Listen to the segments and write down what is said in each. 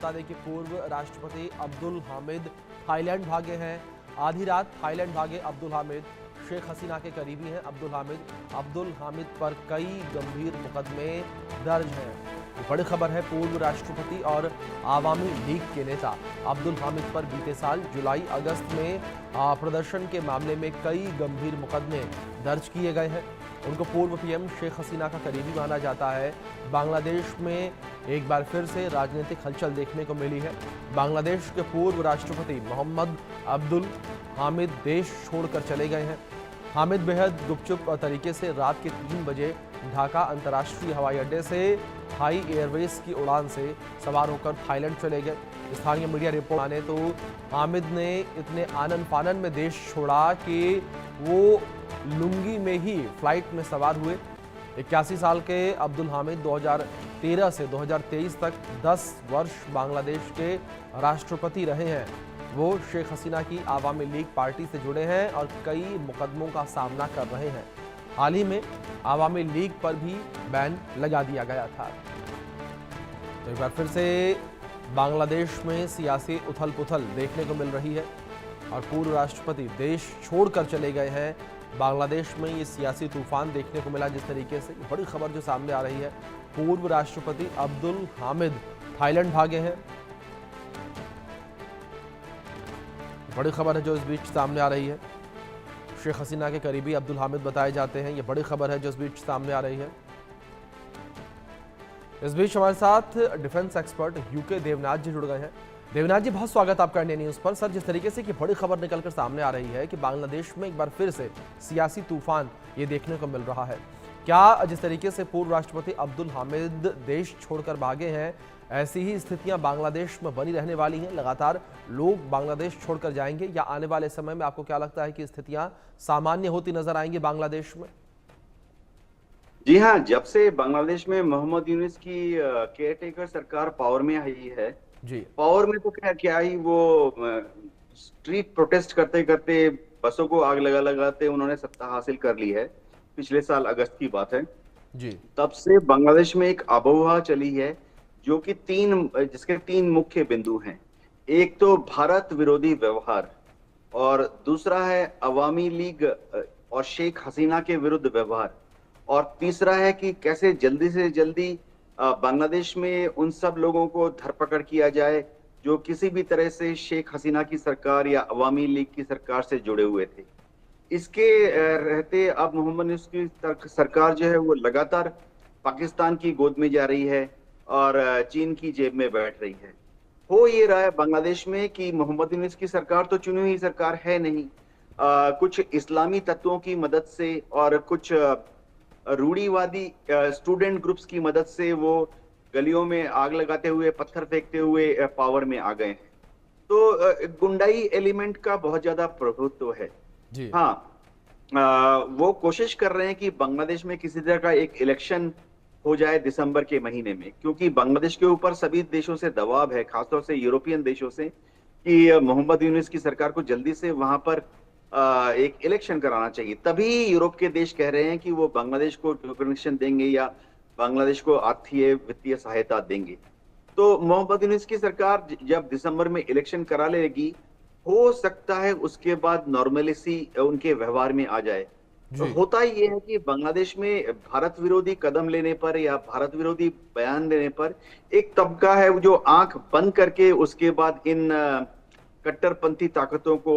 बता दें कि पूर्व राष्ट्रपति अब्दुल हामिद थाईलैंड भागे हैं। आधी रात थाईलैंड भागे अब्दुल हामिद शेख हसीना के करीबी हैं। अब्दुल हामिद पर कई गंभीर मुकदमे दर्ज हैं। बड़ी खबर है, पूर्व राष्ट्रपति और आवामी लीग के नेता अब्दुल हामिद पर बीते साल जुलाई अगस्त में प्रदर्शन के मामले में कई गंभीर मुकदमे दर्ज किए गए हैं। उनको पूर्व पीएम शेख हसीना का करीबी माना जाता है। बांग्लादेश में एक बार फिर से राजनीतिक हलचल देखने को मिली है। बांग्लादेश के पूर्व राष्ट्रपति मोहम्मद अब्दुल हामिद देश छोड़कर चले गए हैं। हामिद बेहद गुपचुप तरीके से रात के 3 बजे ढाका अंतर्राष्ट्रीय हवाई अड्डे से थाई एयरवेज की उड़ान से सवार होकर थाईलैंड चले गए। स्थानीय मीडिया रिपोर्ट माने तो हामिद ने इतने आनन फानन में देश छोड़ा कि वो लुंगी में ही फ्लाइट में सवार हुए। 81 साल के अब्दुल हामिद 2013 से 2023 तक 10 वर्ष बांग्लादेश के राष्ट्रपति रहे हैं। वो शेख हसीना की आवामी लीग पार्टी से जुड़े हैं और कई मुकदमों का सामना कर रहे हैं। हाल ही में आवामी लीग पर भी बैन लगा दिया गया था। तो एक बार फिर से बांग्लादेश में सियासी उथल पुथल देखने को मिल रही है और पूर्व राष्ट्रपति देश छोड़कर चले गए हैं। बांग्लादेश में ये सियासी तूफान देखने को मिला जिस तरीके से। बड़ी खबर जो सामने आ रही है, पूर्व राष्ट्रपति अब्दुल हामिद थाईलैंड भागे हैं। बड़ी खबर है जो इस बीच सामने आ रही है। शेख हसीना के करीबी अब्दुल हामिद बताए जाते हैं। ये बड़ी खबर है जो इस बीच सामने आ रही है। इस बीच हमारे साथ डिफेंस एक्सपर्ट यूके देवनाथ जी जुड़ गए हैं। देवनाथ जी, बहुत स्वागत आपका इंडिया न्यूज पर। सर, जिस तरीके से कि बड़ी खबर निकलकर सामने आ रही है कि बांग्लादेश में एक बार फिर से सियासी तूफान ये देखने को मिल रहा है, क्या जिस तरीके से पूर्व राष्ट्रपति अब्दुल हामिद देश छोड़कर भागे हैं, ऐसी ही स्थितियां बांग्लादेश में बनी रहने वाली हैं? लगातार लोग बांग्लादेश छोड़कर जाएंगे या आने वाले समय में आपको क्या लगता है कि स्थितियां सामान्य होती नजर आएंगी बांग्लादेश में? जी हाँ, जब से बांग्लादेश में मोहम्मद यूनुस की केयरटेकर सरकार पावर में आई है जी, पावर में तो क्या ही वो स्ट्रीट प्रोटेस्ट करते करते बसों को आग लगाते उन्होंने सत्ता हासिल कर ली है। पिछले साल अगस्त की बात है जी, तब से बांग्लादेश में एक आबोहवा चली है जो कि जिसके 3 मुख्य बिंदु हैं। एक तो भारत विरोधी व्यवहार, और दूसरा है अवामी लीग और शेख हसीना के विरुद्ध व्यवहार, और तीसरा है कि कैसे जल्दी से जल्दी बांग्लादेश में उन सब लोगों को धरपकड़ किया जाए जो किसी भी तरह से शेख हसीना की सरकार या अवामी लीग की सरकार से जुड़े हुए थे। इसके रहते अब मोहम्मद यूनुस की सरकार जो है वो लगातार पाकिस्तान की गोद में जा रही है और चीन की जेब में बैठ रही है। हो ये रहा है बांग्लादेश में कि मोहम्मद यूनुस की सरकार तो चुनी हुई सरकार है नहीं, कुछ इस्लामी तत्वों की मदद से और कुछ रूढ़िवादी स्टूडेंट ग्रुप्स की मदद से वो गलियों में आग लगाते हुए, पत्थर फेंकते हुए पावर में आ गए हैं। तो गुंडाई एलिमेंट का बहुत ज्यादा प्रभुत्व है। जी, हाँ, वो कोशिश कर रहे हैं कि बांग्लादेश में किसी तरह का एक इलेक्शन हो जाए दिसंबर के महीने में, क्योंकि बांग्लादेश के ऊपर सभी देशों से दबाव है, खासतौर से यूरोपियन देशों से, कि मोहम्मद यूनुस की सरकार को जल्दी से वहां पर एक इलेक्शन कराना चाहिए। तभी यूरोप के देश कह रहे हैं कि वो बांग्लादेश को रिकॉग्निशन देंगे या बांग्लादेश को आर्थिक वित्तीय सहायता देंगे। तो मोहम्मद यूनुस की सरकार जब दिसंबर में इलेक्शन करा लेगी, हो सकता है उसके बाद नॉर्मलिसी उनके व्यवहार में आ जाए। तो जी, होता ये है कि बांग्लादेश में भारत विरोधी कदम लेने पर या भारत विरोधी बयान देने पर एक तबका है जो आंख बंद करके उसके बाद इन कट्टरपंथी ताकतों को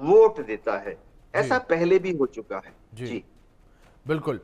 वोट देता है। जी, ऐसा पहले भी हो चुका है। जी, जी बिल्कुल।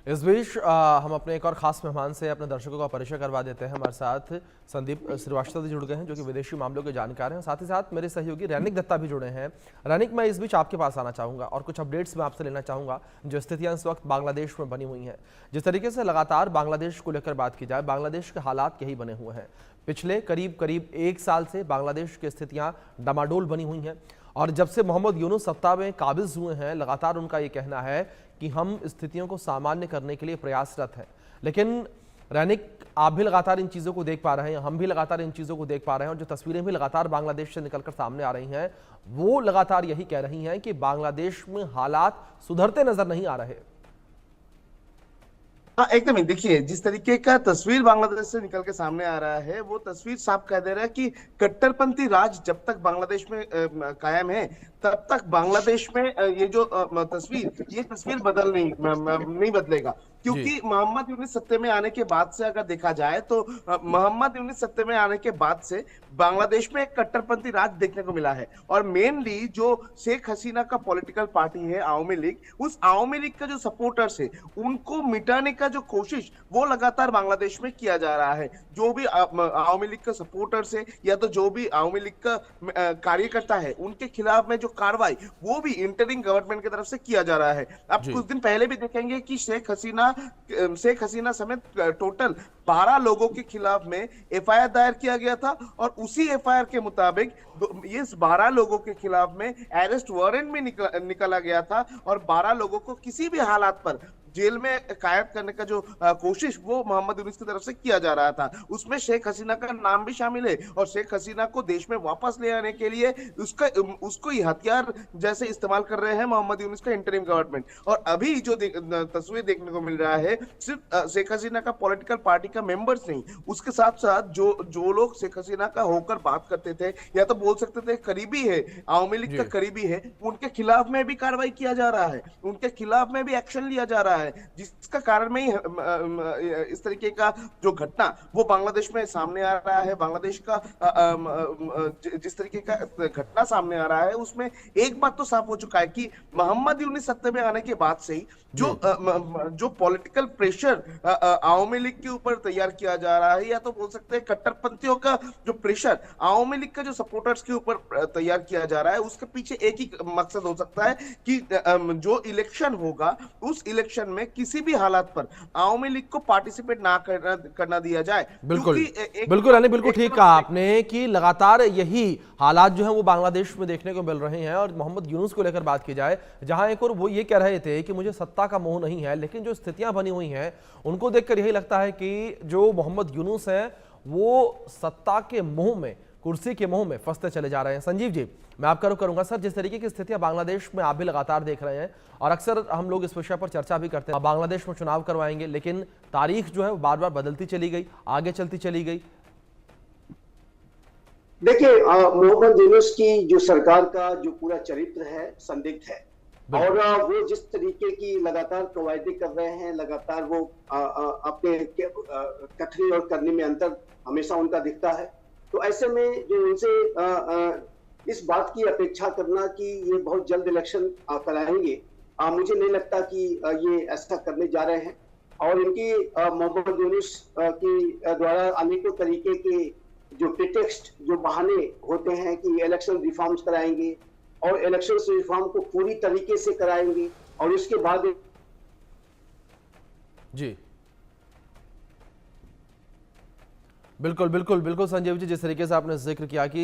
इस बीच हम अपने एक और खास मेहमान से अपने दर्शकों का परिचय करवा देते हैं। हमारे साथ संदीप श्रीवास्तव जी जुड़ गए हैं जो कि विदेशी मामलों के जानकार हैं। साथ ही साथ मेरे सहयोगी रैनिक दत्ता भी जुड़े हैं। रैनिक, मैं इस बीच आपके पास आना चाहूँगा और कुछ अपडेट्स मैं आपसे लेना चाहूँगा जो स्थितियाँ इस वक्त बांग्लादेश में बनी हुई हैं। जिस तरीके से लगातार बांग्लादेश को लेकर बात की जाए, बांग्लादेश के हालात यही बने हुए हैं। पिछले करीब करीब 1 साल से बांग्लादेश की स्थितियाँ डामाडोल बनी हुई हैं और जब से मोहम्मद यूनुस सत्ता में काबिज हुए हैं, लगातार उनका ये कहना है कि हम स्थितियों को सामान्य करने के लिए प्रयासरत हैं। लेकिन रैनिक, आप भी लगातार इन चीज़ों को देख पा रहे हैं, हम भी लगातार इन चीज़ों को देख पा रहे हैं और जो तस्वीरें भी लगातार बांग्लादेश से निकलकर सामने आ रही हैं, वो लगातार यही कह रही हैं कि बांग्लादेश में हालात सुधरते नजर नहीं आ रहे। हाँ एकदम ही। देखिए जिस तरीके का तस्वीर बांग्लादेश से निकल के सामने आ रहा है, वो तस्वीर साफ कह दे रहा है कि कट्टरपंथी राज जब तक बांग्लादेश में कायम है, तब तक बांग्लादेश में ये जो ये तस्वीर बदल नहीं बदलेगा। जी क्योंकि मोहम्मद यूनिस सत्ते में आने के बाद से अगर देखा जाए तो मोहम्मद यूनिस सत्ते में आने के बाद से बांग्लादेश में एक कट्टरपंथी राज देखने को मिला है। और मेनली जो शेख हसीना का पॉलिटिकल पार्टी है आवामी लीग, उस आवामी लीग का जो सपोर्टर्स है उनको मिटाने का जो कोशिश वो लगातार बांग्लादेश में किया जा रहा है। जो भी आवामी लीग का सपोर्टर्स है या तो जो भी आवामी लीग का कार्यकर्ता है, उनके खिलाफ में जो कार्रवाई वो भी इंटरिम गवर्नमेंट की तरफ से किया जा रहा है। अब जी कुछ दिन पहले भी देखेंगे कि शेख हसीना समेत टोटल 12 लोगों के खिलाफ में एफआईआर दायर किया गया था, और उसी एफआईआर के मुताबिक ये 12 लोगों के खिलाफ में अरेस्ट वारंट भी निकाला गया था, और 12 लोगों को किसी भी हालात पर जेल में कैद करने का जो कोशिश वो मोहम्मद यूनिस की तरफ से किया जा रहा था। उसमें शेख हसीना का नाम भी शामिल है, और शेख हसीना को देश में वापस ले आने के लिए उसको ही हथियार जैसे इस्तेमाल कर रहे हैं मोहम्मद यूनिस का इंटरिम गवर्नमेंट। और अभी जो तस्वीर देखने को मिल रहा है, सिर्फ शेख हसीना का पॉलिटिकल पार्टी का मेंबर्स नहीं, उसके साथ साथ जो लोग शेख हसीना का होकर बात करते थे या तो बोल सकते थे करीबी है, आवामी लीग का करीबी है, उनके खिलाफ में भी कार्रवाई किया जा रहा है, उनके खिलाफ में भी एक्शन लिया जा रहा है, जिसका कारण में ही इस तरीके का जो घटना वो बांग्लादेश में सामने आ रहा है। बांग्लादेश का जिस तरीके का घटना सामने आ रहा है, उसमें एक बात तो साफ हो चुका है कि मोहम्मद यूनिस सत्ता में आने के बाद से ही जो पॉलिटिकल प्रेशर आवामी लीग के ऊपर तैयार किया जा रहा है, या तो बोल सकते हैं कट्टरपंथियों का जो प्रेशर आवामी लीग का जो सपोर्टर्स के ऊपर तैयार किया जा रहा है, उसके पीछे एक ही मकसद हो सकता है कि जो इलेक्शन होगा उस इलेक्शन में किसी भी हालात पर आवामी लीग को पार्टिसिपेट ना करना दिया जाए। बिल्कुल बिल्कुल अली, बिल्कुल ठीक कहा आपने कि लगातार यही हालात जो है वो बांग्लादेश में देखने को मिल रहे हैं। और मोहम्मद यूनुस को लेकर बात की जाए, जहां एक और वो ये कह रहे थे कि मुझे सत्ता का मोह नहीं है, लेकिन जो स्थितियां बनी हुई हैं उनको देखकर यही लगता है कि जो मोहम्मद यूनुस है वो सत्ता के मोह में, कुर्सी के मोह में फंसते चले जा रहे हैं। संजीव जी, मैं आपका रुख करूंगा। सर, जिस तरीके की स्थितियां बांग्लादेश में आप भी लगातार देख रहे हैं और अक्सर हम लोग इस विषय पर चर्चा भी करते हैं, बांग्लादेश में चुनाव करवाएंगे, लेकिन तारीख जो है वो बार बार बदलती चली गई, आगे चलती चली गई। देखिए, मोहम्मद यूनुस की जो सरकार का जो पूरा चरित्र है संदिग्ध है, और वो जिस तरीके की लगातार कवायदे कर रहे हैं, लगातार वो अपने कथनी और करने में अंतर हमेशा उनका दिखता है। तो ऐसे में जो उनसे इस बात की अपेक्षा करना कि ये बहुत जल्द इलेक्शन कराएंगे, मुझे नहीं लगता कि ये ऐसा करने जा रहे हैं। और इनकी मोहम्मद यूनुस की द्वारा अनेकों तरीके के जो प्रिटेक्स्ट, जो बहाने होते हैं कि इलेक्शन रिफॉर्म्स कराएंगे और इलेक्शन रिफॉर्म को पूरी तरीके से कराएंगे, और उसके बाद जी बिल्कुल बिल्कुल बिल्कुल संजीव जी, जिस तरीके से आपने जिक्र किया कि